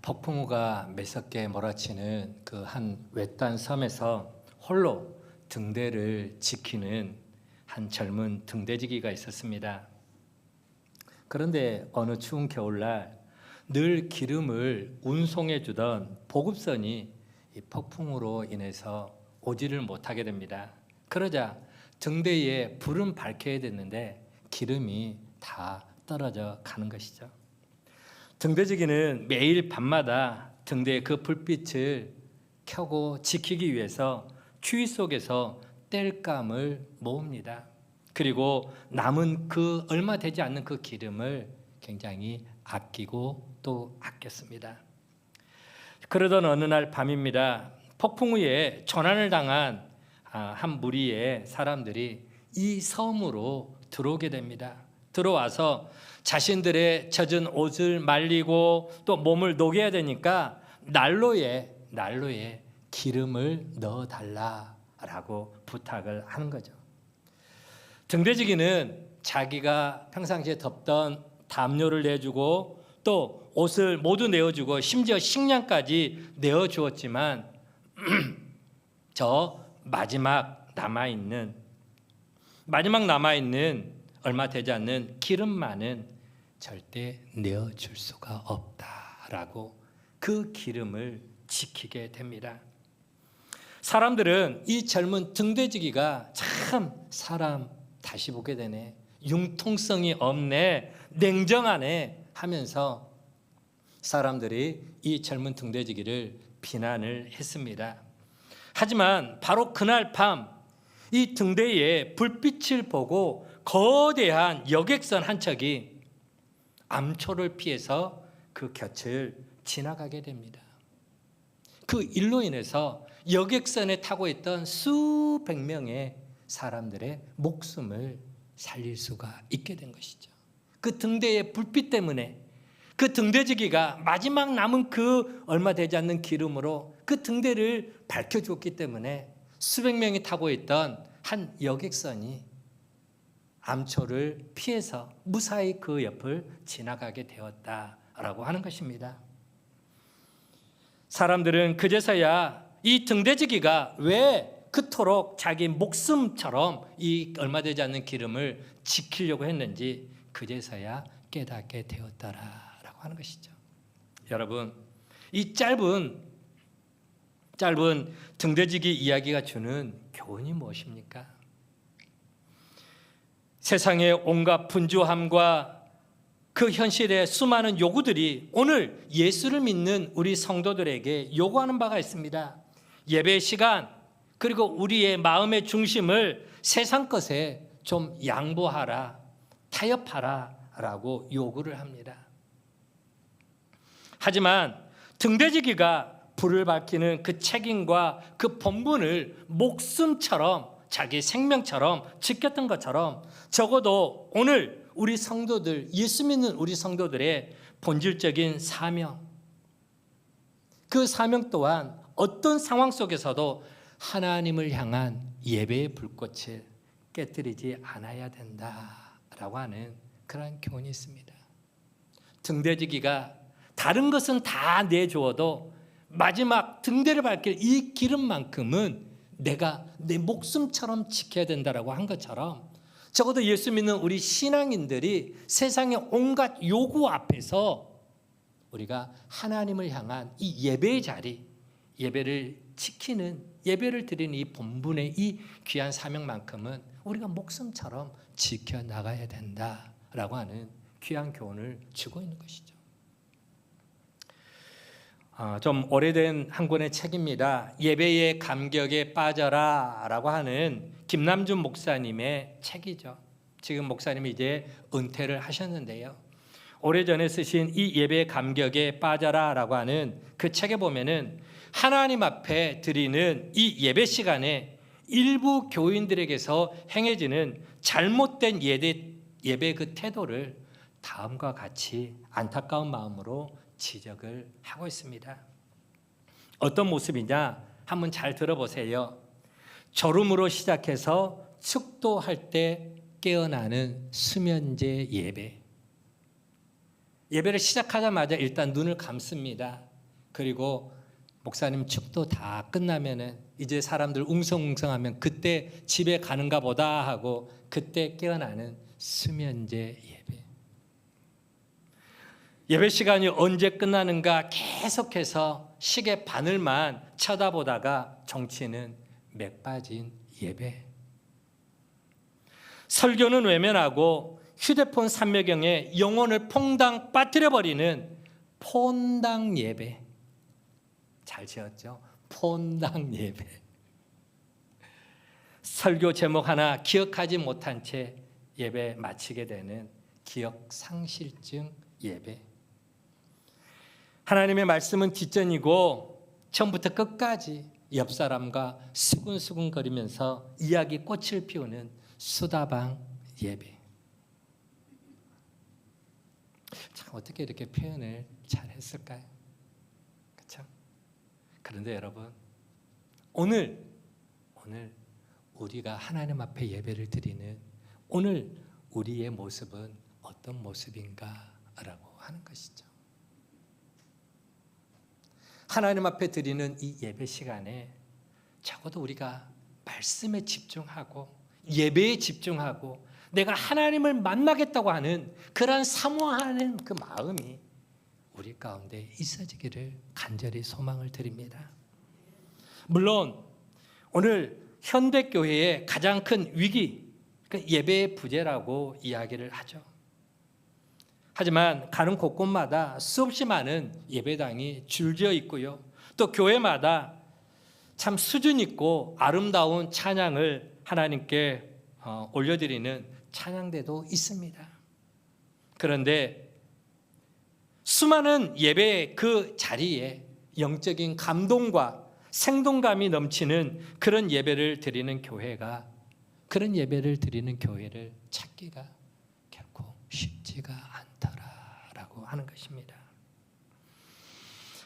폭풍우가 매섭게 몰아치는 그 한 외딴 섬에서 홀로 등대를 지키는 한 젊은 등대지기가 있었습니다. 그런데 어느 추운 겨울날 늘 기름을 운송해 주던 보급선이 이 폭풍우로 인해서 오지를 못하게 됩니다. 그러자 등대에 불은 밝혀야 됐는데 기름이 다 떨어져 가는 것이죠. 등대지기는 매일 밤마다 등대의 그 불빛을 켜고 지키기 위해서 추위 속에서 땔감을 모읍니다. 그리고 남은 그 얼마 되지 않는 그 기름을 굉장히 아끼고 또 아꼈습니다. 그러던 어느 날 밤입니다. 폭풍우에 조난을 당한 한 무리의 사람들이 이 섬으로 들어오게 됩니다. 들어와서 자신들의 젖은 옷을 말리고 또 몸을 녹여야 되니까 난로에 기름을 넣어달라라고 부탁을 하는 거죠. 등대지기는 자기가 평상시에 덮던 담요를 내주고 또 옷을 모두 내어주고 심지어 식량까지 내어주었지만 저 마지막 남아있는 얼마 되지 않는 기름만은 절대 내어줄 수가 없다라고 그 기름을 지키게 됩니다. 사람들은 이 젊은 등대지기가 참 사람 다시 보게 되네, 융통성이 없네, 냉정하네 하면서 사람들이 이 젊은 등대지기를 비난을 했습니다. 하지만 바로 그날 밤 이 등대의 불빛을 보고 거대한 여객선 한 척이 암초를 피해서 그 곁을 지나가게 됩니다. 그 일로 인해서 여객선에 타고 있던 수백 명의 사람들의 목숨을 살릴 수가 있게 된 것이죠. 그 등대의 불빛 때문에 그 등대지기가 마지막 남은 그 얼마 되지 않는 기름으로 그 등대를 밝혀주었기 때문에 수백 명이 타고 있던 한 여객선이 암초를 피해서 무사히 그 옆을 지나가게 되었다라고 하는 것입니다. 사람들은 그제서야 이 등대지기가 왜 그토록 자기 목숨처럼 이 얼마 되지 않는 기름을 지키려고 했는지 그제서야 깨닫게 되었다라고 하는 것이죠. 여러분, 이 짧은 등대지기 이야기가 주는 교훈이 무엇입니까? 세상의 온갖 분주함과 그 현실의 수많은 요구들이 오늘 예수를 믿는 우리 성도들에게 요구하는 바가 있습니다. 예배 시간, 그리고 우리의 마음의 중심을 세상 것에 좀 양보하라, 타협하라 라고 요구를 합니다. 하지만 등대지기가 불을 밝히는 그 책임과 그 본분을 목숨처럼, 자기 생명처럼 지켰던 것처럼 적어도 오늘 우리 성도들, 예수 믿는 우리 성도들의 본질적인 사명, 그 사명 또한 어떤 상황 속에서도 하나님을 향한 예배의 불꽃을 깨뜨리지 않아야 된다라고 하는 그런 교훈이 있습니다. 등대지기가 다른 것은 다 내주어도 마지막 등대를 밝힐 이 기름만큼은 내가 내 목숨처럼 지켜야 된다라고 한 것처럼 적어도 예수 믿는 우리 신앙인들이 세상의 온갖 요구 앞에서 우리가 하나님을 향한 이 예배의 자리, 예배를 지키는, 예배를 드리는 이 본분의 이 귀한 사명만큼은 우리가 목숨처럼 지켜나가야 된다라고 하는 귀한 교훈을 주고 있는 것이죠. 좀 오래된 한 권의 책입니다. 예배의 감격에 빠져라 라고 하는 김남준 목사님의 책이죠. 지금 목사님이 이제 은퇴를 하셨는데요. 오래전에 쓰신 이 예배의 감격에 빠져라 라고 하는 그 책에 보면은 하나님 앞에 드리는 이 예배 시간에 일부 교인들에게서 행해지는 잘못된 예배 그 태도를 다음과 같이 안타까운 마음으로 지적을 하고 있습니다. 어떤 모습이냐? 한번 잘 들어보세요. 졸음으로 시작해서 축도할 때 깨어나는 수면제 예배, 예배를 시작하자마자 일단 눈을 감습니다. 그리고 목사님 축도 다 끝나면은 이제 사람들 웅성웅성하면 그때 집에 가는가 보다 하고 그때 깨어나는 수면제 예배. 예배 시간이 언제 끝나는가 계속해서 시계 바늘만 쳐다보다가 정치는 맥 빠진 예배. 설교는 외면하고 휴대폰 삼매경에 영혼을 퐁당 빠뜨려버리는 폰당 예배. 잘 지었죠? 폰당 예배. 설교 제목 하나 기억하지 못한 채 예배 마치게 되는 기억상실증 예배. 하나님의 말씀은 뒷전이고 처음부터 끝까지 옆 사람과 수근수근거리면서 이야기 꽃을 피우는 수다방 예배. 참 어떻게 이렇게 표현을 잘 했을까요? 그렇죠? 그런데 여러분, 오늘 우리가 하나님 앞에 예배를 드리는 오늘 우리의 모습은 어떤 모습인가라고 하는 것이죠. 하나님 앞에 드리는 이 예배 시간에 적어도 우리가 말씀에 집중하고 예배에 집중하고 내가 하나님을 만나겠다고 하는 그런 사모하는 그 마음이 우리 가운데 있어지기를 간절히 소망을 드립니다. 물론 오늘 현대교회의 가장 큰 위기, 예배의 부재라고 이야기를 하죠. 하지만 가는 곳곳마다 수없이 많은 예배당이 줄지어 있고요. 또 교회마다 참 수준 있고 아름다운 찬양을 하나님께 올려드리는 찬양대도 있습니다. 그런데 수많은 예배의 그 자리에 영적인 감동과 생동감이 넘치는 그런 예배를 드리는 교회가, 그런 예배를 드리는 교회를 찾기가 결코 쉽지가 않더라라고 하는 것입니다.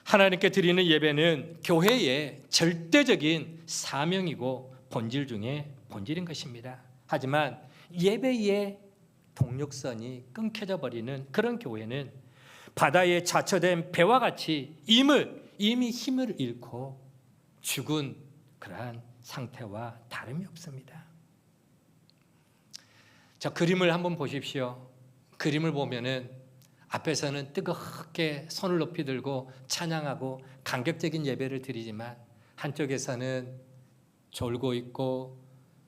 하나님께 드리는 예배는 교회의 절대적인 사명이고 본질 중에 본질인 것입니다. 하지만 예배의 동력선이 끊겨져 버리는 그런 교회는 바다에 좌초된 배와 같이 이미 힘을 잃고 죽은 그러한 상태와 다름이 없습니다. 저 그림을 한번 보십시오. 그림을 보면은 앞에서는 뜨겁게 손을 높이 들고 찬양하고 감격적인 예배를 드리지만 한쪽에서는 졸고 있고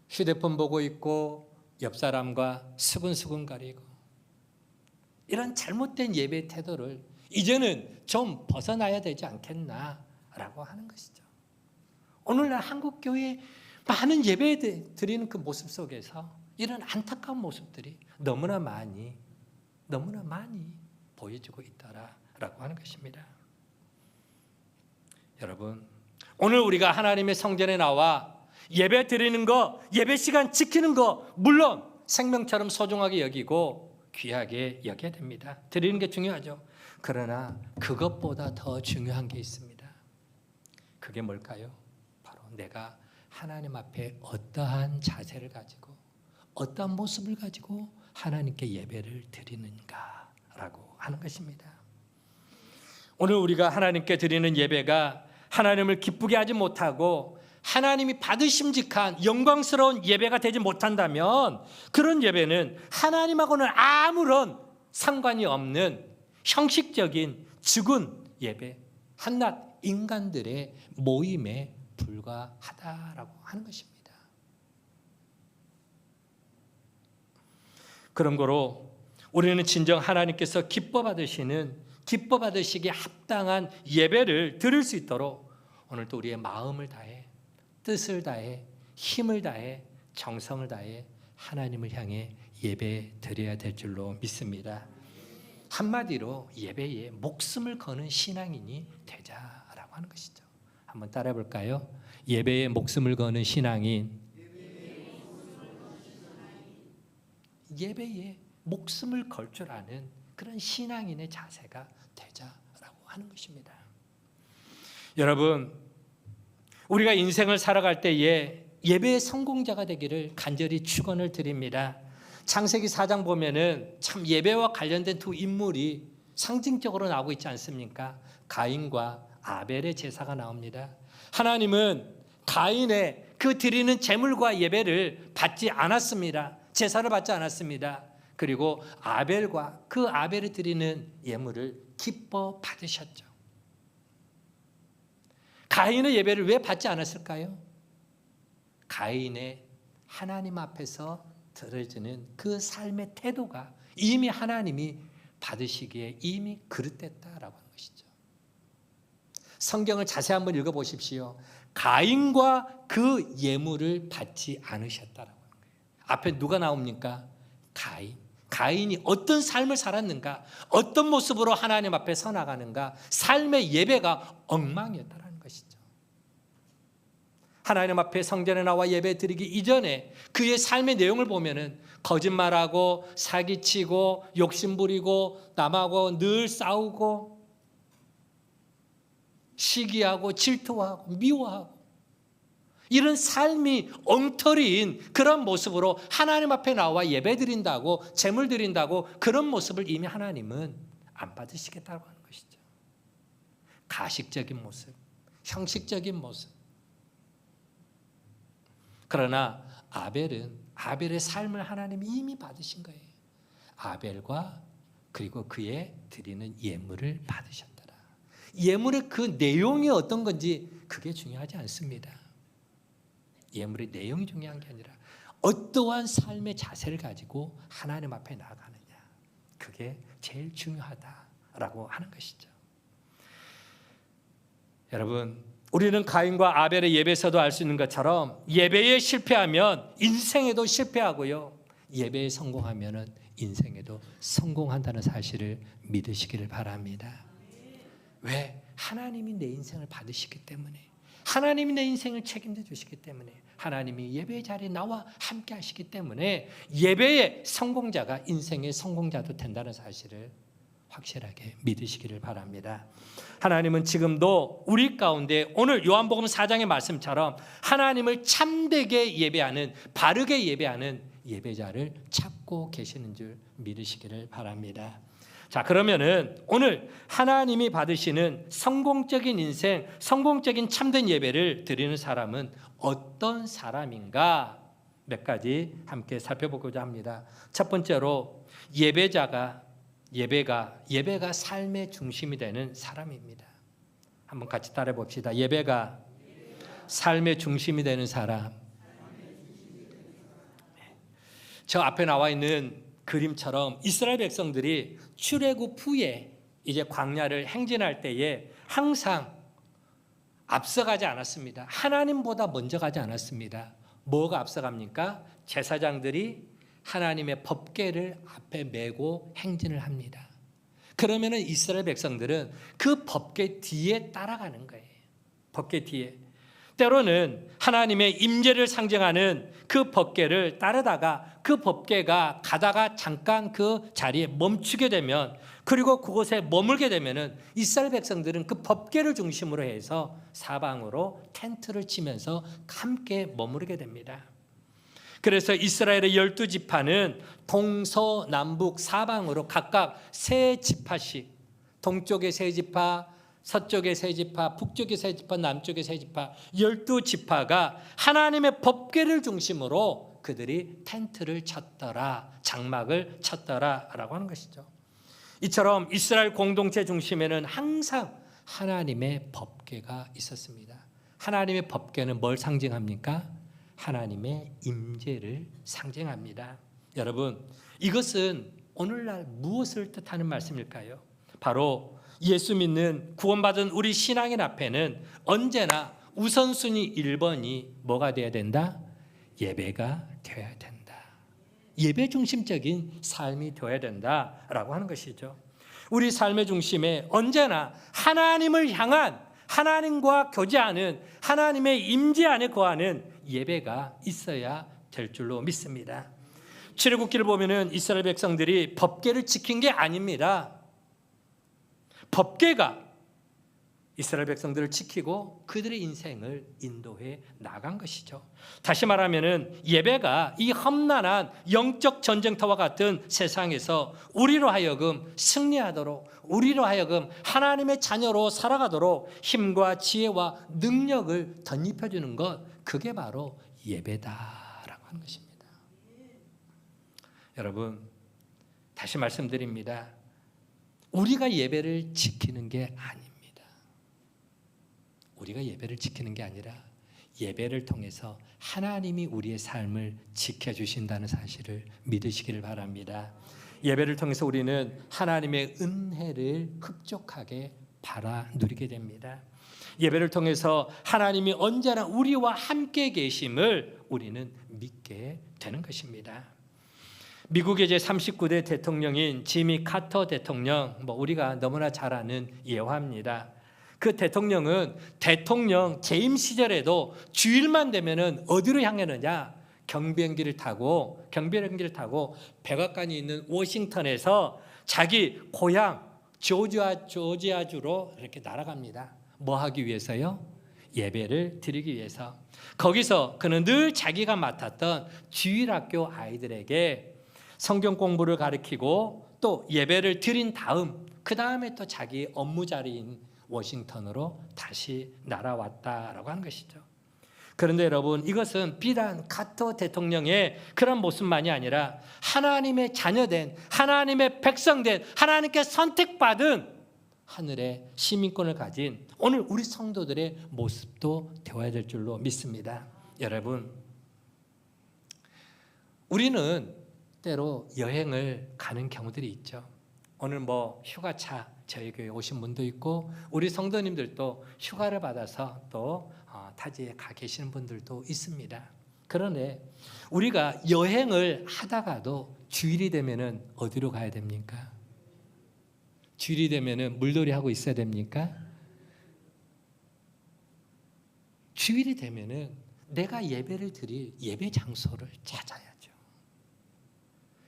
휴대폰 보고 있고 옆 사람과 수근수근거리고 이런 잘못된 예배 태도를 이제는 좀 벗어나야 되지 않겠나라고 하는 것이죠. 오늘날 한국교회 많은 예배 드리는 그 모습 속에서 이런 안타까운 모습들이 너무나 많이 보여지고 있다라고 하는 것입니다. 여러분, 오늘 우리가 하나님의 성전에 나와 예배 드리는 거, 예배 시간 지키는 거 물론 생명처럼 소중하게 여기고 귀하게 여겨야 됩니다. 드리는 게 중요하죠. 그러나 그것보다 더 중요한 게 있습니다. 그게 뭘까요? 바로 내가 하나님 앞에 어떠한 자세를 가지고 어떠한 모습을 가지고 하나님께 예배를 드리는가라고 하는 것입니다. 오늘 우리가 하나님께 드리는 예배가 하나님을 기쁘게 하지 못하고 하나님이 받으심직한 영광스러운 예배가 되지 못한다면 그런 예배는 하나님하고는 아무런 상관이 없는 형식적인 죽은 예배, 한낱 인간들의 모임에 불과하다라고 하는 것입니다. 그런 거로 우리는 진정 하나님께서 기뻐 받으시기에 합당한 예배를 드릴 수 있도록 오늘도 우리의 마음을 다해, 뜻을 다해, 힘을 다해, 정성을 다해 하나님을 향해 예배 드려야 될 줄로 믿습니다. 한마디로 예배에 목숨을 거는 신앙인이 되자라고 하는 것이죠. 한번 따라해 볼까요? 예배에 목숨을 거는 신앙인. 예배에 목숨을 걸 줄 아는 그런 신앙인의 자세가 되자라고 하는 것입니다. 여러분, 우리가 인생을 살아갈 때에 예배의 성공자가 되기를 간절히 축원을 드립니다. 창세기 4장 보면은 참 예배와 관련된 두 인물이 상징적으로 나오고 있지 않습니까? 가인과 아벨의 제사가 나옵니다. 하나님은 가인의 그 드리는 제물과 예배를 받지 않았습니다. 제사를 받지 않았습니다. 그리고 아벨과 그 아벨이 드리는 예물을 기뻐 받으셨죠. 가인의 예배를 왜 받지 않았을까요? 가인의 하나님 앞에서 드려지는 그 삶의 태도가 이미 하나님이 받으시기에 이미 그릇됐다라고 하는 것이죠. 성경을 자세히 한번 읽어보십시오. 가인과 그 예물을 받지 않으셨다라고 하는 거예요. 앞에 누가 나옵니까? 가인이 어떤 삶을 살았는가, 어떤 모습으로 하나님 앞에 서 나가는가, 삶의 예배가 엉망이었다라는 것이죠. 하나님 앞에 성전에 나와 예배 드리기 이전에 그의 삶의 내용을 보면은 거짓말하고 사기치고 욕심부리고 남하고 늘 싸우고 시기하고 질투하고 미워하고 이런 삶이 엉터리인 그런 모습으로 하나님 앞에 나와 예배 드린다고 제물 드린다고 그런 모습을 이미 하나님은 안 받으시겠다고 하는 것이죠. 가식적인 모습, 형식적인 모습. 그러나 아벨의 삶을 하나님이 이미 받으신 거예요. 아벨과 그리고 그의 드리는 예물을 받으셨더라. 예물의 그 내용이 어떤 건지 그게 중요하지 않습니다. 예물의 내용이 중요한 게 아니라 어떠한 삶의 자세를 가지고 하나님 앞에 나아가느냐, 그게 제일 중요하다라고 하는 것이죠. 여러분, 우리는 가인과 아벨의 예배에서도 알 수 있는 것처럼 예배에 실패하면 인생에도 실패하고요, 예배에 성공하면 인생에도 성공한다는 사실을 믿으시기를 바랍니다. 왜? 하나님이 내 인생을 받으시기 때문에, 하나님이 내 인생을 책임져 주시기 때문에, 하나님이 예배 자리에 나와 함께 하시기 때문에 예배의 성공자가 인생의 성공자도 된다는 사실을 확실하게 믿으시기를 바랍니다. 하나님은 지금도 우리 가운데 오늘 요한복음 4장의 말씀처럼 하나님을 참되게 예배하는, 바르게 예배하는 예배자를 찾고 계시는 줄 믿으시기를 바랍니다. 자, 그러면은 오늘 하나님이 받으시는 성공적인 인생, 성공적인 참된 예배를 드리는 사람은 어떤 사람인가? 몇 가지 함께 살펴보고자 합니다. 첫 번째로 예배가 삶의 중심이 되는 사람입니다. 한번 같이 따라해 봅시다. 예배가 삶의 중심이 되는 사람. 저 앞에 나와 있는 그림처럼 이스라엘 백성들이 출애굽 후에 이제 광야를 행진할 때에 항상 앞서가지 않았습니다. 하나님보다 먼저 가지 않았습니다. 뭐가 앞서갑니까? 제사장들이 하나님의 법궤를 앞에 메고 행진을 합니다. 그러면 이스라엘 백성들은 그 법궤 뒤에 따라가는 거예요. 법궤 뒤에. 때로는 하나님의 임재를 상징하는 그 법궤를 따르다가 그 법궤가 가다가 잠깐 그 자리에 멈추게 되면, 그리고 그곳에 머물게 되면은 이스라엘 백성들은 그 법궤를 중심으로 해서 사방으로 텐트를 치면서 함께 머무르게 됩니다. 그래서 이스라엘의 12지파는 동서남북 사방으로 각각 3지파씩, 동쪽에 3지파, 서쪽에 3지파, 북쪽에 3지파, 남쪽에 3지파, 12지파가 하나님의 법궤를 중심으로 그들이 텐트를 쳤더라, 장막을 쳤더라라고 하는 것이죠. 이처럼 이스라엘 공동체 중심에는 항상 하나님의 법궤가 있었습니다. 하나님의 법궤는 뭘 상징합니까? 하나님의 임재를 상징합니다. 여러분, 이것은 오늘날 무엇을 뜻하는 말씀일까요? 바로 예수 믿는 구원받은 우리 신앙인 앞에는 언제나 우선순위 1번이 뭐가 되어야 된다? 예배가 되어야 된다. 예배 중심적인 삶이 되어야 된다라고 하는 것이죠. 우리 삶의 중심에 언제나 하나님을 향한, 하나님과 교제하는, 하나님의 임재 안에 거하는 예배가 있어야 될 줄로 믿습니다. 출애굽기를 보면은 이스라엘 백성들이 법궤를 지킨 게 아닙니다. 법궤가 이스라엘 백성들을 지키고 그들의 인생을 인도해 나간 것이죠. 다시 말하면은 예배가 이 험난한 영적 전쟁터와 같은 세상에서 우리로 하여금 승리하도록, 우리로 하여금 하나님의 자녀로 살아가도록 힘과 지혜와 능력을 덧입혀 주는 것, 그게 바로 예배다라고 하는 것입니다. 여러분, 다시 말씀드립니다. 우리가 예배를 지키는 게 아닙니다. 우리가 예배를 지키는 게 아니라 예배를 통해서 하나님이 우리의 삶을 지켜주신다는 사실을 믿으시기를 바랍니다. 예배를 통해서 우리는 하나님의 은혜를 흡족하게 바라 누리게 됩니다. 예배를 통해서 하나님이 언제나 우리와 함께 계심을 우리는 믿게 되는 것입니다. 미국의 제39대 대통령인 지미 카터 대통령, 우리가 너무나 잘 아는 예화입니다. 그 대통령은 대통령 재임 시절에도 주일만 되면은 어디로 향하느냐? 경비행기를 타고 백악관이 있는 워싱턴에서 자기 고향 조지아주로 이렇게 날아갑니다. 뭐 하기 위해서요? 예배를 드리기 위해서. 거기서 그는 늘 자기가 맡았던 주일학교 아이들에게 성경 공부를 가르치고 또 예배를 드린 다음 그 다음에 또 자기 업무 자리인 워싱턴으로 다시 날아왔다라고 하는 것이죠. 그런데 여러분, 이것은 비단 카터 대통령의 그런 모습만이 아니라 하나님의 자녀된, 하나님의 백성된, 하나님께 선택받은 하늘의 시민권을 가진 오늘 우리 성도들의 모습도 되어야 될 줄로 믿습니다. 여러분, 우리는 때로 여행을 가는 경우들이 있죠. 오늘 휴가차 저희 교회 오신 분도 있고 우리 성도님들도 휴가를 받아서 또 타지에 가 계시는 분들도 있습니다. 그런데 우리가 여행을 하다가도 주일이 되면은 어디로 가야 됩니까? 주일이 되면은 물놀이 하고 있어야 됩니까? 주일이 되면은 내가 예배를 드릴 예배 장소를 찾아야죠.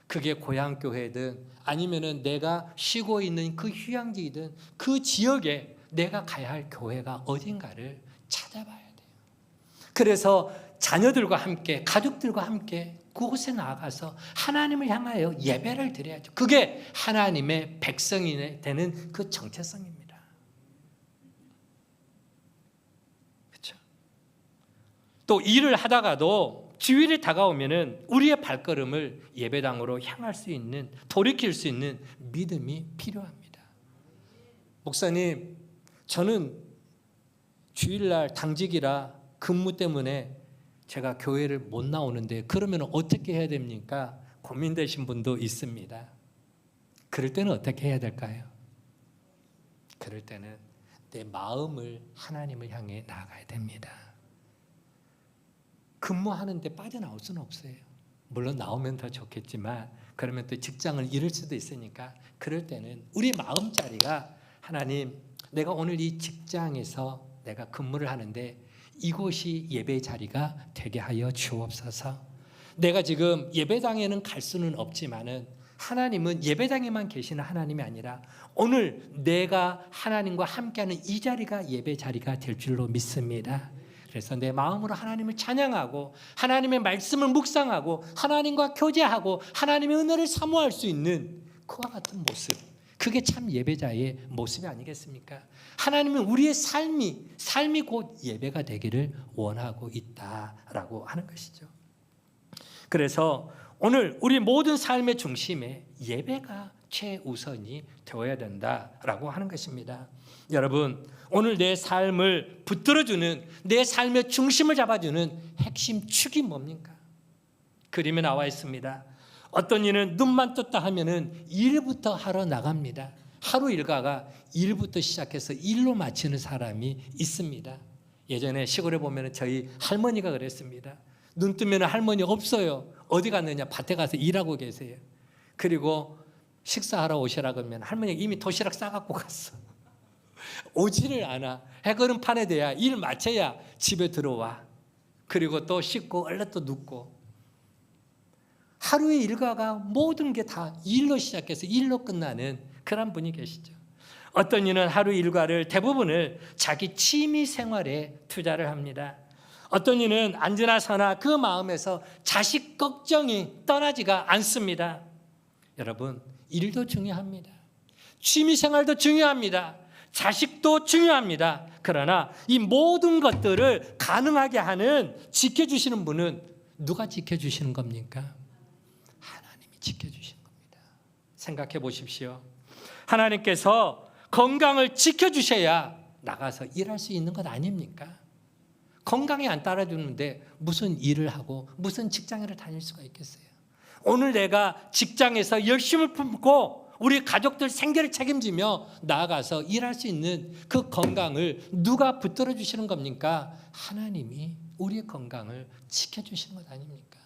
그게 고향 교회든 아니면은 내가 쉬고 있는 그 휴양지이든 그 지역에 내가 가야 할 교회가 어딘가를 찾아봐야 돼요. 그래서 자녀들과 함께, 가족들과 함께 그곳에 나가서 하나님을 향하여 예배를 드려야죠. 그게 하나님의 백성이 되는 그 정체성입니다. 그렇죠? 또 일을 하다가도 주일이 다가오면은 우리의 발걸음을 예배당으로 향할 수 있는, 돌이킬 수 있는 믿음이 필요합니다. 목사님, 저는 주일날 당직이라 근무 때문에 제가 교회를 못 나오는데 그러면 어떻게 해야 됩니까? 고민되신 분도 있습니다. 그럴 때는 어떻게 해야 될까요? 그럴 때는 내 마음을 하나님을 향해 나아가야 됩니다. 근무하는데 빠져나올 수는 없어요. 물론 나오면 더 좋겠지만 그러면 또 직장을 잃을 수도 있으니까 그럴 때는 우리 마음자리가 하나님, 내가 오늘 이 직장에서 내가 근무를 하는데 이곳이 예배 자리가 되게 하여 주옵소서. 내가 지금 예배당에는 갈 수는 없지만은 하나님은 예배당에만 계시는 하나님이 아니라 오늘 내가 하나님과 함께하는 이 자리가 예배 자리가 될 줄로 믿습니다. 그래서 내 마음으로 하나님을 찬양하고 하나님의 말씀을 묵상하고 하나님과 교제하고 하나님의 은혜를 사모할 수 있는 그와 같은 모습, 그게 참 예배자의 모습이 아니겠습니까? 하나님은 우리의 삶이 곧 예배가 되기를 원하고 있다라고 하는 것이죠. 그래서 오늘 우리 모든 삶의 중심에 예배가 최우선이 되어야 된다라고 하는 것입니다. 여러분, 오늘 내 삶을 붙들어주는, 내 삶의 중심을 잡아주는 핵심 축이 뭡니까? 그림에 나와 있습니다. 어떤 이는 눈만 떴다 하면은 일부터 하러 나갑니다. 하루 일과가 일부터 시작해서 일로 마치는 사람이 있습니다. 예전에 시골에 보면 저희 할머니가 그랬습니다. 눈 뜨면 할머니 없어요. 어디 갔느냐? 밭에 가서 일하고 계세요. 그리고 식사하러 오시라 그러면 할머니가 이미 도시락 싸갖고 갔어. 오지를 않아. 해거름판에 대야 일 마쳐야 집에 들어와. 그리고 또 씻고 얼른 또 눕고. 하루의 일과가 모든 게 다 일로 시작해서 일로 끝나는 그런 분이 계시죠. 어떤 이는 하루 일과를 대부분을 자기 취미 생활에 투자를 합니다. 어떤 이는 앉으나 서나 그 마음에서 자식 걱정이 떠나지가 않습니다. 여러분, 일도 중요합니다. 취미 생활도 중요합니다. 자식도 중요합니다. 그러나 이 모든 것들을 가능하게 하는, 지켜주시는 분은 누가 지켜주시는 겁니까? 하나님이 지켜주시는 겁니다. 생각해 보십시오. 하나님께서 건강을 지켜주셔야 나가서 일할 수 있는 것 아닙니까? 건강이 안 따라주는데 무슨 일을 하고 무슨 직장을 다닐 수가 있겠어요? 오늘 내가 직장에서 열심을 품고 우리 가족들 생계를 책임지며 나아가서 일할 수 있는 그 건강을 누가 붙들어 주시는 겁니까? 하나님이 우리의 건강을 지켜주시는 것 아닙니까?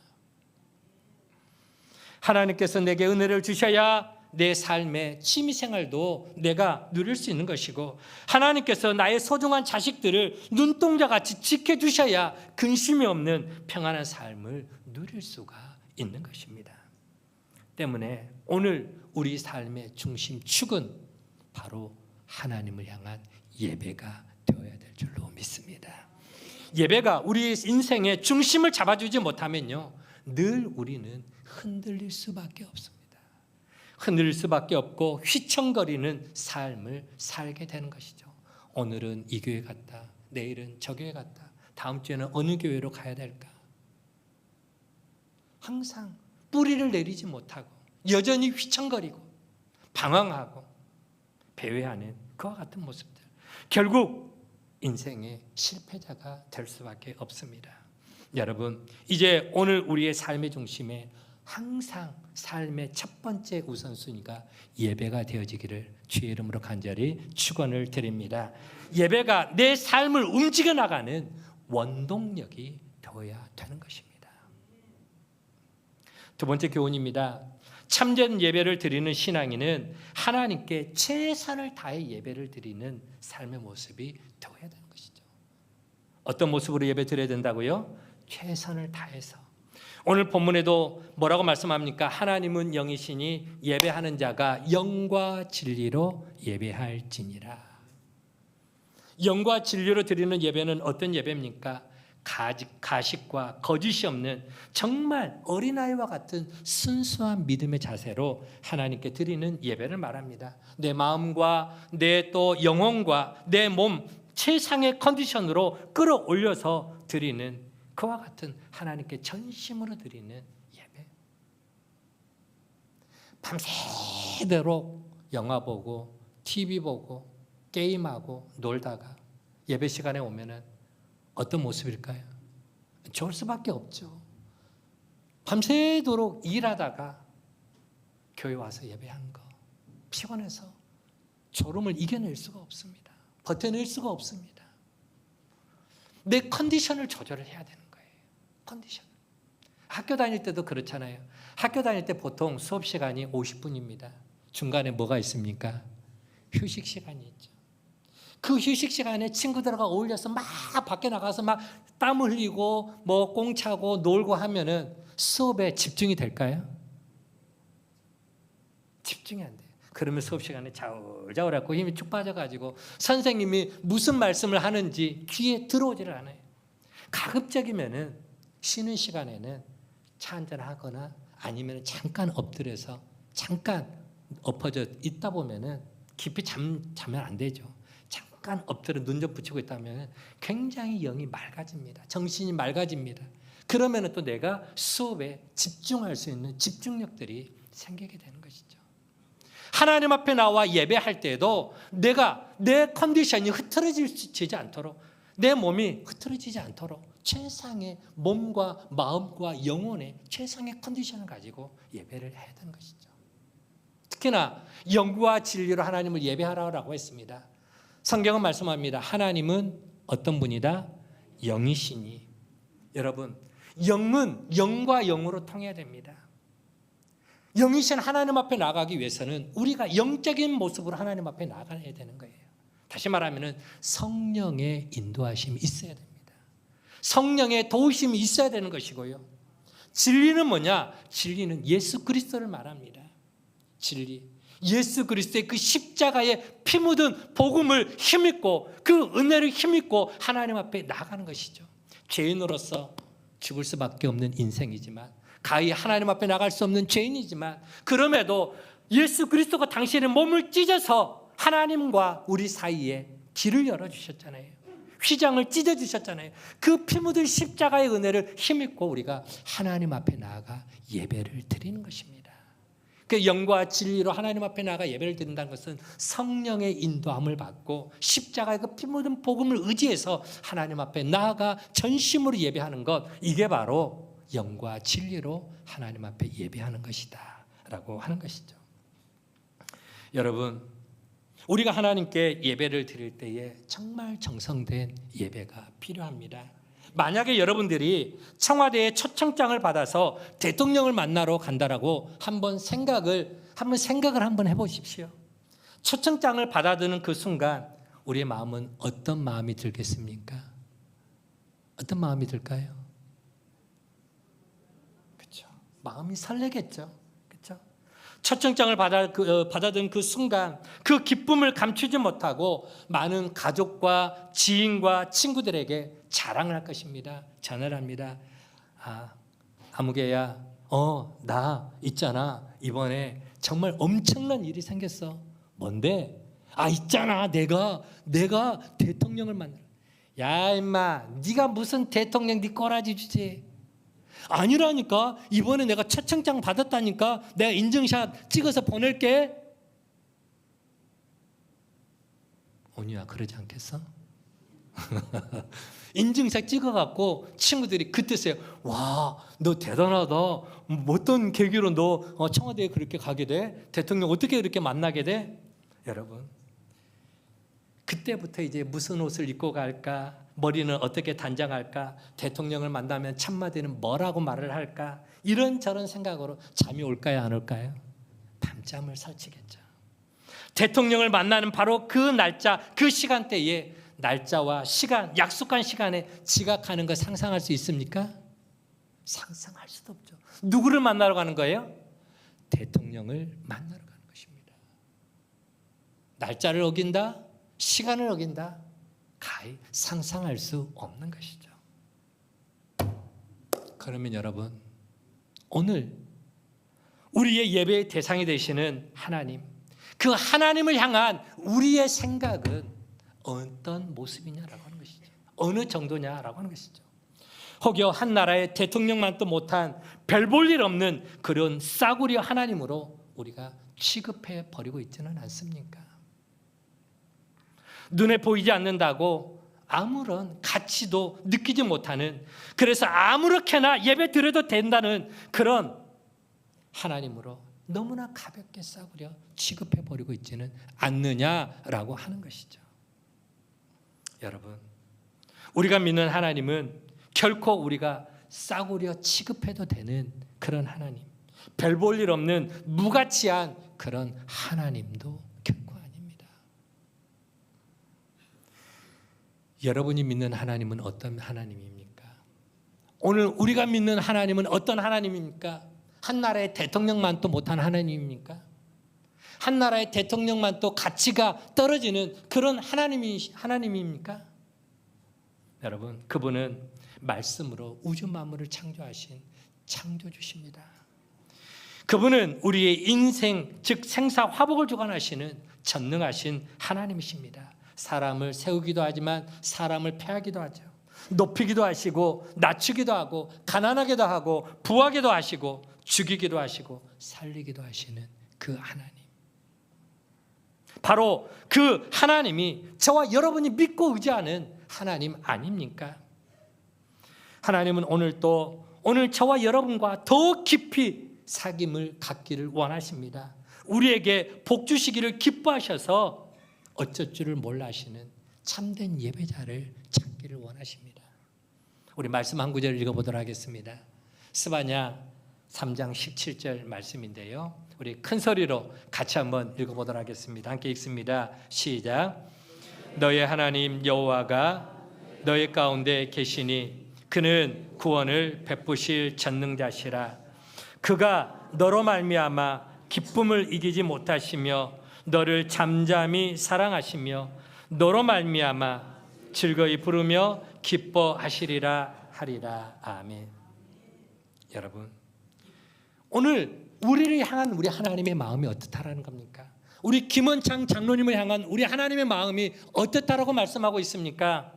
하나님께서 내게 은혜를 주셔야 내 삶의 취미생활도 내가 누릴 수 있는 것이고, 하나님께서 나의 소중한 자식들을 눈동자같이 지켜주셔야 근심이 없는 평안한 삶을 누릴 수가 있는 것입니다. 때문에 오늘 우리 삶의 중심축은 바로 하나님을 향한 예배가 되어야 될 줄로 믿습니다. 예배가 우리 인생의 중심을 잡아주지 못하면요, 늘 우리는 흔들릴 수밖에 없습니다. 흔들릴 수밖에 없고 휘청거리는 삶을 살게 되는 것이죠. 오늘은 이 교회 갔다, 내일은 저 교회 갔다, 다음 주에는 어느 교회로 가야 될까? 항상 뿌리를 내리지 못하고 여전히 휘청거리고 방황하고 배회하는 그와 같은 모습들, 결국 인생의 실패자가 될 수밖에 없습니다. 여러분, 이제 오늘 우리의 삶의 중심에 항상 삶의 첫 번째 우선순위가 예배가 되어지기를 주의 이름으로 간절히 축원을 드립니다. 예배가 내 삶을 움직여 나가는 원동력이 되어야 되는 것입니다. 두 번째 교훈입니다. 참된 예배를 드리는 신앙인은 하나님께 최선을 다해 예배를 드리는 삶의 모습이 되어야 되는 것이죠. 어떤 모습으로 예배 드려야 된다고요? 최선을 다해서. 오늘 본문에도 뭐라고 말씀합니까? 하나님은 영이시니 예배하는 자가 영과 진리로 예배할지니라. 영과 진리로 드리는 예배는 어떤 예배입니까? 가식과 거짓이 없는 정말 어린아이와 같은 순수한 믿음의 자세로 하나님께 드리는 예배를 말합니다. 내 마음과 내 또 영혼과 내 몸 최상의 컨디션으로 끌어올려서 드리는 그와 같은 하나님께 전심으로 드리는 예배. 밤새도록 영화 보고 TV 보고 게임하고 놀다가 예배 시간에 오면은 어떤 모습일까요? 좋을 수밖에 없죠. 밤새도록 일하다가 교회 와서 예배한 거 피곤해서 졸음을 이겨낼 수가 없습니다. 버텨낼 수가 없습니다. 내 컨디션을 조절을 해야 되는 거예요. 컨디션. 학교 다닐 때도 그렇잖아요. 학교 다닐 때 보통 수업 시간이 50분입니다. 중간에 뭐가 있습니까? 휴식 시간이 있죠. 그 휴식 시간에 친구들과 어울려서 막 밖에 나가서 막 땀 흘리고 뭐 꽁차고 놀고 하면은 수업에 집중이 될까요? 집중이 안 돼요. 그러면 수업 시간에 자울자울하고 힘이 쭉 빠져가지고 선생님이 무슨 말씀을 하는지 귀에 들어오지를 않아요. 가급적이면은 쉬는 시간에는 차 한잔 하거나 아니면 잠깐 엎드려서 잠깐 엎어져 있다 보면은 깊이 자면 안 되죠. 잠깐 엎드려 눈 좀 붙이고 있다면 굉장히 영이 맑아집니다. 정신이 맑아집니다. 그러면 또 내가 수업에 집중할 수 있는 집중력들이 생기게 되는 것이죠. 하나님 앞에 나와 예배할 때도 내가 내 컨디션이 흐트러지지 않도록, 내 몸이 흐트러지지 않도록 최상의 몸과 마음과 영혼의 최상의 컨디션을 가지고 예배를 해야 되는 것이죠. 특히나 영과 진리로 하나님을 예배하라고 했습니다. 성경은 말씀합니다. 하나님은 어떤 분이다? 영이시니. 여러분, 영은 영과 영으로 통해야 됩니다. 영이신 하나님 앞에 나가기 위해서는 우리가 영적인 모습으로 하나님 앞에 나가야 되는 거예요. 다시 말하면 성령의 인도하심이 있어야 됩니다. 성령의 도우심이 있어야 되는 것이고요. 진리는 뭐냐? 진리는 예수 그리스도를 말합니다. 진리. 예수 그리스도의 그 십자가의 피 묻은 복음을 힘입고 그 은혜를 힘입고 하나님 앞에 나가는 것이죠. 죄인으로서 죽을 수밖에 없는 인생이지만, 가히 하나님 앞에 나갈 수 없는 죄인이지만, 그럼에도 예수 그리스도가 당신의 몸을 찢어서 하나님과 우리 사이에 길을 열어주셨잖아요. 휘장을 찢어주셨잖아요. 그 피 묻은 십자가의 은혜를 힘입고 우리가 하나님 앞에 나아가 예배를 드리는 것입니다. 그 영과 진리로 하나님 앞에 나아가 예배를 드린다는 것은 성령의 인도함을 받고 십자가의 그 피 묻은 복음을 의지해서 하나님 앞에 나아가 전심으로 예배하는 것, 이게 바로 영과 진리로 하나님 앞에 예배하는 것이다 라고 하는 것이죠. 여러분, 우리가 하나님께 예배를 드릴 때에 정말 정성된 예배가 필요합니다. 만약에 여러분들이 청와대에 초청장을 받아서 대통령을 만나러 간다라고 한번 생각을 해보십시오. 초청장을 받아드는 그 순간 우리의 마음은 어떤 마음이 들겠습니까? 어떤 마음이 들까요? 그렇죠. 마음이 설레겠죠. 초청장을 받아든 그 순간 그 기쁨을 감추지 못하고 많은 가족과 지인과 친구들에게 자랑을 할 것입니다. 전화를 합니다. 아무개야, 나 있잖아, 이번에 정말 엄청난 일이 생겼어. 뭔데? 있잖아, 내가 대통령을 만나. 야 임마, 네가 무슨 대통령, 네 꼬라지 주제. 아니라니까, 이번에 내가 초청장 받았다니까, 내가 인증샷 찍어서 보낼게. 온유야, 그러지 않겠어? 인증샷 찍어갖고 친구들이 그때서야, 와, 너 대단하다. 어떤 계기로 너 청와대에 그렇게 가게 돼? 대통령 어떻게 그렇게 만나게 돼? 여러분, 그때부터 이제 무슨 옷을 입고 갈까? 머리는 어떻게 단장할까? 대통령을 만나면 참마디는 뭐라고 말을 할까? 이런저런 생각으로 잠이 올까요, 안 올까요? 밤잠을 설치겠죠. 대통령을 만나는 바로 그 날짜, 그 시간대에, 날짜와 시간, 약속한 시간에 지각하는 거 상상할 수 있습니까? 상상할 수도 없죠. 누구를 만나러 가는 거예요? 대통령을 만나러 가는 것입니다. 날짜를 어긴다? 시간을 어긴다? 가히 상상할 수 없는 것이죠. 그러면 여러분, 오늘 우리의 예배의 대상이 되시는 하나님, 그 하나님을 향한 우리의 생각은 어떤 모습이냐라고 하는 것이죠. 어느 정도냐라고 하는 것이죠. 혹여 한 나라의 대통령만도 못한 별 볼 일 없는 그런 싸구려 하나님으로 우리가 취급해 버리고 있지는 않습니까? 눈에 보이지 않는다고 아무런 가치도 느끼지 못하는, 그래서 아무렇게나 예배 드려도 된다는 그런 하나님으로 너무나 가볍게 싸구려 취급해 버리고 있지는 않느냐라고 하는 것이죠. 여러분, 우리가 믿는 하나님은 결코 우리가 싸구려 취급해도 되는 그런 하나님, 별 볼 일 없는 무가치한 그런 하나님도 결코 아닙니다. 여러분이 믿는 하나님은 어떤 하나님입니까? 오늘 우리가 믿는 하나님은 어떤 하나님입니까? 한 나라의 대통령만도 못한 하나님입니까? 한 나라의 대통령만도 가치가 떨어지는 그런 하나님입니까? 여러분, 그분은 말씀으로 우주 만물을 창조하신 창조주십니다. 그분은 우리의 인생, 즉 생사 화복을 주관하시는 전능하신 하나님이십니다. 사람을 세우기도 하지만 사람을 패하기도 하죠. 높이기도 하시고 낮추기도 하고 가난하게도 하고 부하게도 하시고 죽이기도 하시고 살리기도 하시는 그 하나님, 바로 그 하나님이 저와 여러분이 믿고 의지하는 하나님 아닙니까? 하나님은 오늘 저와 여러분과 더 깊이 사귐을 갖기를 원하십니다. 우리에게 복 주시기를 기뻐하셔서 어쩔 줄을 몰라 하시는 참된 예배자를 찾기를 원하십니다. 우리 말씀 한 구절 읽어보도록 하겠습니다. 스바냐 3장 17절 말씀인데요, 우리 큰 소리로 같이 한번 읽어보도록 하겠습니다. 함께 읽습니다. 시작. 너의 하나님 여호와가 너의 가운데 계시니 그는 구원을 베푸실 전능자시라. 그가 너로 말미암아 기쁨을 이기지 못하시며 너를 잠잠히 사랑하시며 너로 말미암아 즐거이 부르며 기뻐하시리라 하리라. 아멘. 여러분, 오늘 우리를 향한 우리 하나님의 마음이 어떻다라는 겁니까? 우리 김원창 장로님을 향한 우리 하나님의 마음이 어떻다라고 말씀하고 있습니까?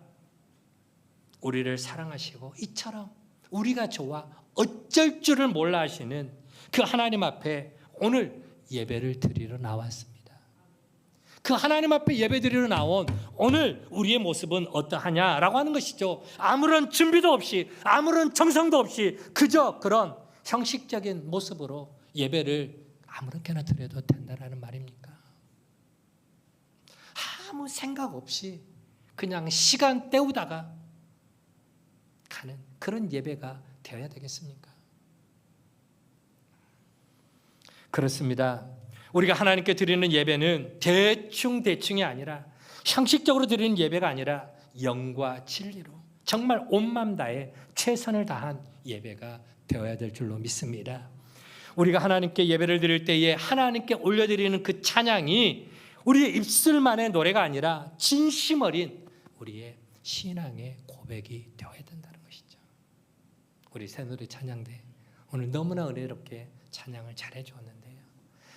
우리를 사랑하시고 이처럼 우리가 좋아 어쩔 줄을 몰라 하시는 그 하나님 앞에 오늘 예배를 드리러 나왔습니다. 그 하나님 앞에 예배 드리러 나온 오늘 우리의 모습은 어떠하냐라고 하는 것이죠. 아무런 준비도 없이 아무런 정성도 없이 그저 그런 형식적인 모습으로 예배를 아무렇게나 드려도 된다라는 말입니까? 아무 생각 없이 그냥 시간 때우다가 가는 그런 예배가 되어야 되겠습니까? 그렇습니다. 우리가 하나님께 드리는 예배는 대충이 아니라 형식적으로 드리는 예배가 아니라 영과 진리로 정말 온 마음 다해 최선을 다한 예배가 되어야 될 줄로 믿습니다. 우리가 하나님께 예배를 드릴 때에 하나님께 올려드리는 그 찬양이 우리의 입술만의 노래가 아니라 진심 어린 우리의 신앙의 고백이 되어야 된다는 것이죠. 우리 새노래 찬양대 오늘 너무나 은혜롭게 찬양을 잘해 주었는데요.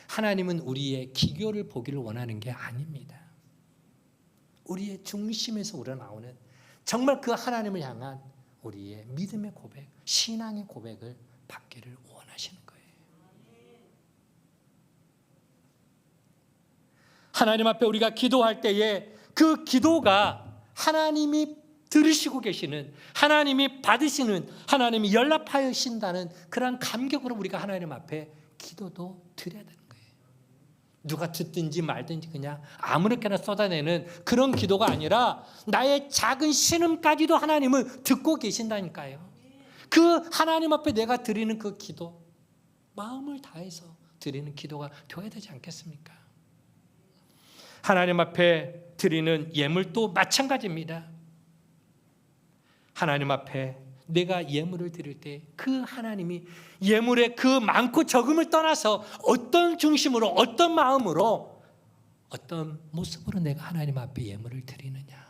하나님은 우리의 기교를 보기를 원하는 게 아닙니다. 우리의 중심에서 우러나오는 정말 그 하나님을 향한 우리의 믿음의 고백, 신앙의 고백을 받기를 원하시는 거예요. 하나님 앞에 우리가 기도할 때에 그 기도가 하나님이 들으시고 계시는, 하나님이 받으시는, 하나님이 연락하신다는 그런 감격으로 우리가 하나님 앞에 기도도 드려야 되는 거예요. 누가 듣든지 말든지 그냥 아무렇게나 쏟아내는 그런 기도가 아니라 나의 작은 신음까지도 하나님은 듣고 계신다니까요. 그 하나님 앞에 내가 드리는 그 기도, 마음을 다해서 드리는 기도가 되어야 되지 않겠습니까? 하나님 앞에 드리는 예물도 마찬가지입니다. 하나님 앞에 내가 예물을 드릴 때 그 하나님이 예물의 그 많고 적음을 떠나서 어떤 중심으로 어떤 마음으로 어떤 모습으로 내가 하나님 앞에 예물을 드리느냐.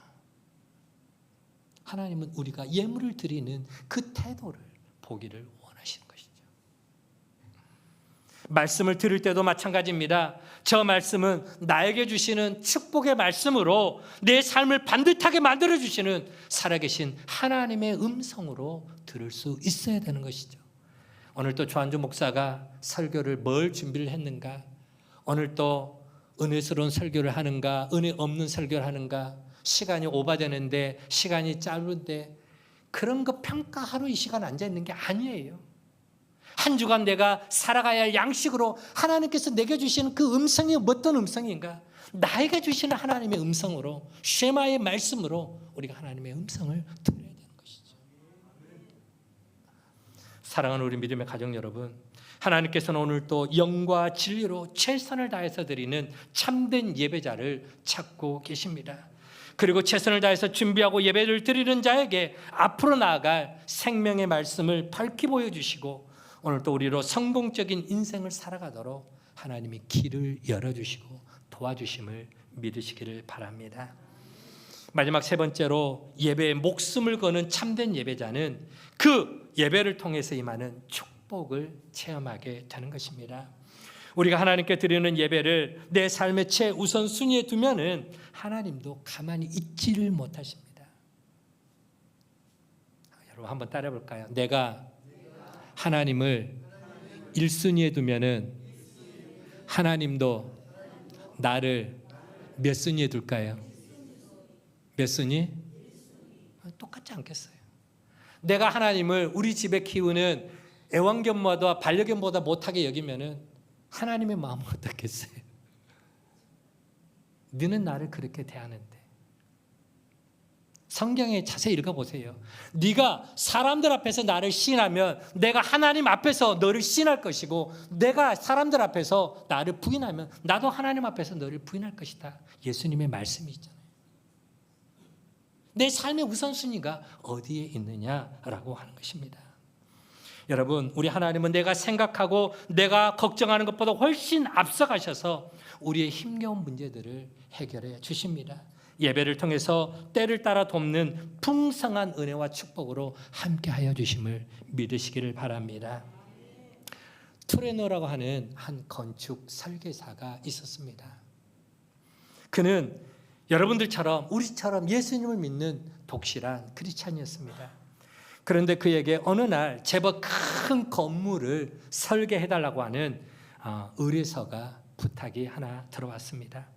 하나님은 우리가 예물을 드리는 그 태도를 보기를 원하시는 것이죠. 말씀을 들을 때도 마찬가지입니다. 저 말씀은 나에게 주시는 축복의 말씀으로 내 삶을 반듯하게 만들어주시는 살아계신 하나님의 음성으로 들을 수 있어야 되는 것이죠. 오늘 또 조한주 목사가 설교를 뭘 준비를 했는가, 오늘 또 은혜스러운 설교를 하는가, 은혜 없는 설교를 하는가, 시간이 오바되는데 시간이 짧은데 그런 거 평가하러 이 시간 앉아있는 게 아니에요. 한 주간 내가 살아가야 할 양식으로 하나님께서 내게 주시는 그 음성이 어떤 음성인가, 나에게 주시는 하나님의 음성으로, 쉐마의 말씀으로 우리가 하나님의 음성을 들어야 되는 것이죠. 사랑하는 우리 믿음의 가정 여러분, 하나님께서는 오늘 또 영과 진리로 최선을 다해서 드리는 참된 예배자를 찾고 계십니다. 그리고 최선을 다해서 준비하고 예배를 드리는 자에게 앞으로 나아갈 생명의 말씀을 밝히 보여주시고 오늘 또 우리로 성공적인 인생을 살아가도록 하나님이 길을 열어주시고 도와주심을 믿으시기를 바랍니다. 마지막 세 번째로 예배에 목숨을 거는 참된 예배자는 그 예배를 통해서 임하는 축복을 체험하게 되는 것입니다. 우리가 하나님께 드리는 예배를 내 삶의 최우선순위에 두면은 하나님도 가만히 있지를 못하십니다. 여러분 한번 따라해 볼까요? 내가 하나님을 1순위에 두면은 하나님도 나를 몇 순위에 둘까요? 몇 순위? 똑같지 않겠어요? 내가 하나님을 우리 집에 키우는 애완견보다 반려견보다 못하게 여기면은 하나님의 마음은 어떻겠어요? 너는 나를 그렇게 대하는데. 성경에 자세히 읽어보세요. 네가 사람들 앞에서 나를 시인하면 내가 하나님 앞에서 너를 시인할 것이고, 내가 사람들 앞에서 나를 부인하면 나도 하나님 앞에서 너를 부인할 것이다. 예수님의 말씀이 있잖아요. 내 삶의 우선순위가 어디에 있느냐라고 하는 것입니다. 여러분, 우리 하나님은 내가 생각하고 내가 걱정하는 것보다 훨씬 앞서가셔서 우리의 힘겨운 문제들을 해결해 주십니다. 예배를 통해서 때를 따라 돕는 풍성한 은혜와 축복으로 함께하여 주심을 믿으시기를 바랍니다. 투레너라고 하는 한 건축 설계사가 있었습니다. 그는 여러분들처럼 우리처럼 예수님을 믿는 독실한 크리스찬이었습니다. 그런데 그에게 어느 날 제법 큰 건물을 설계해달라고 하는 의뢰서가 부탁이 하나 들어왔습니다.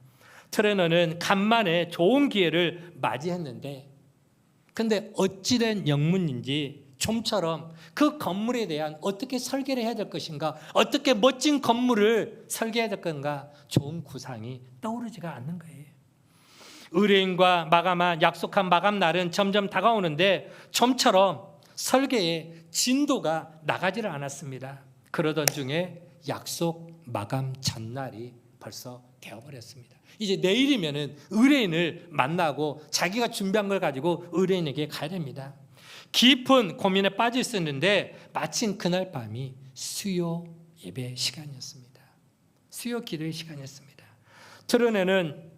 트레너는 간만에 좋은 기회를 맞이했는데 근데 어찌된 영문인지 좀처럼 그 건물에 대한 어떻게 설계를 해야 될 것인가, 어떻게 멋진 건물을 설계해야 될 건가 좋은 구상이 떠오르지가 않는 거예요. 의뢰인과 마감한 약속한 마감 날은 점점 다가오는데 좀처럼 설계의 진도가 나가지를 않았습니다. 그러던 중에 약속 마감 전날이 벌써 되어버렸습니다. 이제 내일이면은 의뢰인을 만나고 자기가 준비한 걸 가지고 의뢰인에게 가야 됩니다. 깊은 고민에 빠져 있었는데 마침 그날 밤이 수요 예배 시간이었습니다. 수요 기도의 시간이었습니다. 트레너는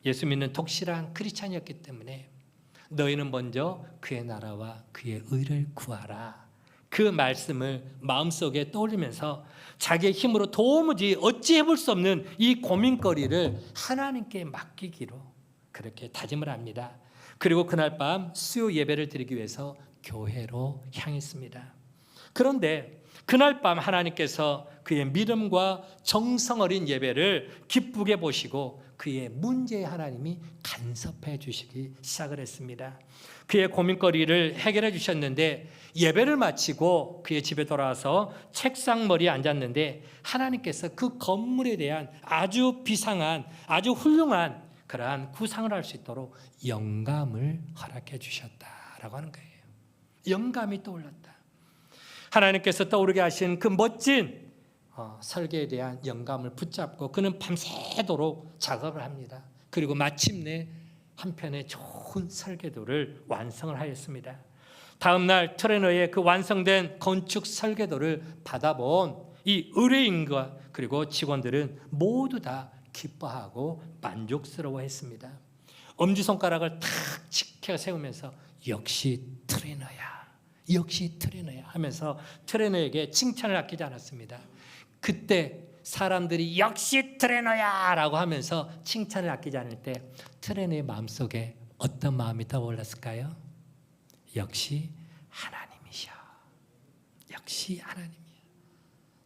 예수 믿는 독실한 크리스찬이었기 때문에 너희는 먼저 그의 나라와 그의 의를 구하라. 그 말씀을 마음속에 떠올리면서 자기의 힘으로 도무지 어찌 해볼 수 없는 이 고민거리를 하나님께 맡기기로 그렇게 다짐을 합니다. 그리고 그날 밤 수요 예배를 드리기 위해서 교회로 향했습니다. 그런데 그날 밤 하나님께서 그의 믿음과 정성 어린 예배를 기쁘게 보시고 그의 문제에 하나님이 간섭해 주시기 시작을 했습니다. 그의 고민거리를 해결해 주셨는데 예배를 마치고 그의 집에 돌아와서 책상 머리에 앉았는데 하나님께서 그 건물에 대한 아주 비상한 아주 훌륭한 그러한 구상을 할 수 있도록 영감을 허락해 주셨다라고 하는 거예요. 영감이 떠올랐다. 하나님께서 떠오르게 하신 그 멋진 설계에 대한 영감을 붙잡고 그는 밤새도록 작업을 합니다. 그리고 마침내 한 편의 좋은 설계도를 완성을 하였습니다. 다음 날 트레너의 그 완성된 건축 설계도를 받아본 이 의뢰인과 그리고 직원들은 모두 다 기뻐하고 만족스러워했습니다. 엄지손가락을 탁 치켜 세우면서 역시 트레너야, 역시 트레너야 하면서 트레너에게 칭찬을 아끼지 않았습니다. 그때 사람들이 역시 트레너야 라고 하면서 칭찬을 아끼지 않을 때 트레너의 마음속에 어떤 마음이 떠올랐을까요? 역시 하나님이셔. 역시 하나님이야.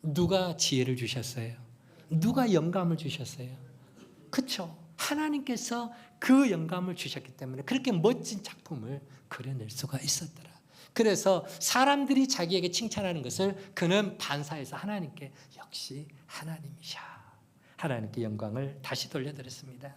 누가 지혜를 주셨어요? 누가 영감을 주셨어요? 그렇죠. 하나님께서 그 영감을 주셨기 때문에 그렇게 멋진 작품을 그려낼 수가 있었더라. 그래서 사람들이 자기에게 칭찬하는 것을 그는 반사해서 하나님께 역시 하나님이셔. 하나님께 영광을 다시 돌려드렸습니다.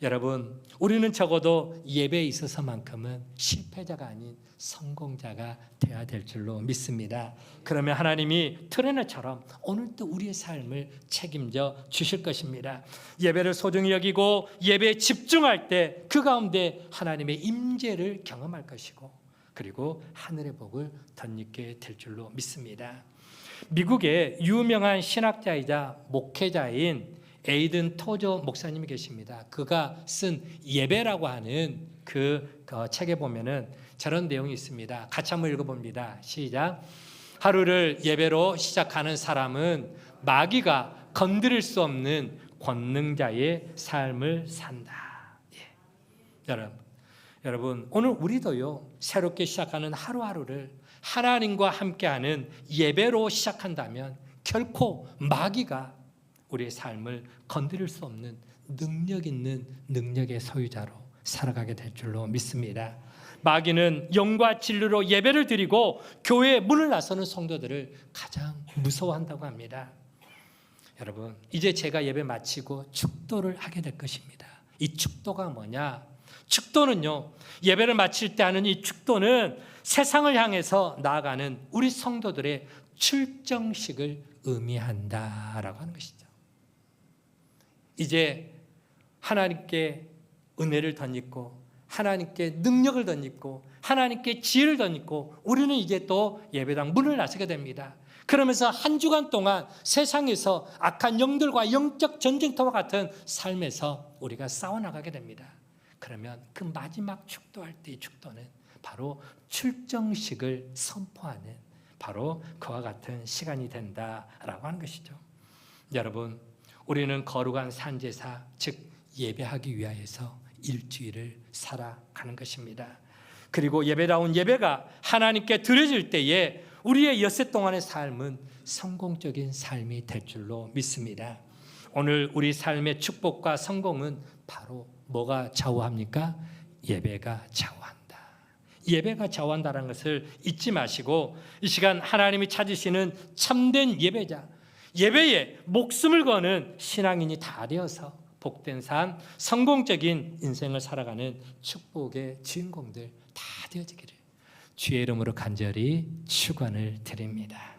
여러분, 우리는 적어도 예배에 있어서만큼은 실패자가 아닌 성공자가 되어야 될 줄로 믿습니다. 그러면 하나님이 트레너처럼 오늘도 우리의 삶을 책임져 주실 것입니다. 예배를 소중히 여기고 예배에 집중할 때 그 가운데 하나님의 임재를 경험할 것이고 그리고 하늘의 복을 덧입게 될 줄로 믿습니다. 미국의 유명한 신학자이자 목회자인 에이든 토저 목사님이 계십니다. 그가 쓴 예배라고 하는 그 책에 보면은 저런 내용이 있습니다. 같이 한번 읽어봅니다. 시작. 하루를 예배로 시작하는 사람은 마귀가 건드릴 수 없는 권능자의 삶을 산다. 예. 여러분, 오늘 우리도요 새롭게 시작하는 하루하루를 하나님과 함께하는 예배로 시작한다면 결코 마귀가 우리의 삶을 건드릴 수 없는 능력 있는 능력의 소유자로 살아가게 될 줄로 믿습니다. 마귀는 영과 진리로 예배를 드리고 교회에 문을 나서는 성도들을 가장 무서워한다고 합니다. 여러분, 이제 제가 예배 마치고 축도를 하게 될 것입니다. 이 축도가 뭐냐? 축도는요, 예배를 마칠 때 하는 이 축도는 세상을 향해서 나아가는 우리 성도들의 출정식을 의미한다라고 하는 것이죠. 이제 하나님께 은혜를 덧입고 하나님께 능력을 덧입고 하나님께 지혜를 덧입고 우리는 이제 또 예배당 문을 나서게 됩니다. 그러면서 한 주간 동안 세상에서 악한 영들과 영적 전쟁터와 같은 삶에서 우리가 싸워나가게 됩니다. 그러면 그 마지막 축도할 때의 축도는 바로 출정식을 선포하는 바로 그와 같은 시간이 된다라고 하는 것이죠. 여러분, 우리는 거룩한 산제사, 즉 예배하기 위하여서 일주일을 살아가는 것입니다. 그리고 예배다운 예배가 하나님께 드려질 때에 우리의 엿새 동안의 삶은 성공적인 삶이 될 줄로 믿습니다. 오늘 우리 삶의 축복과 성공은 바로 뭐가 좌우합니까? 예배가 좌우한다. 예배가 좌우한다는 것을 잊지 마시고 이 시간 하나님이 찾으시는 참된 예배자, 예배에 목숨을 거는 신앙인이 다 되어서 복된 삶, 성공적인 인생을 살아가는 축복의 주인공들 다 되어지기를 주의 이름으로 간절히 축원을 드립니다.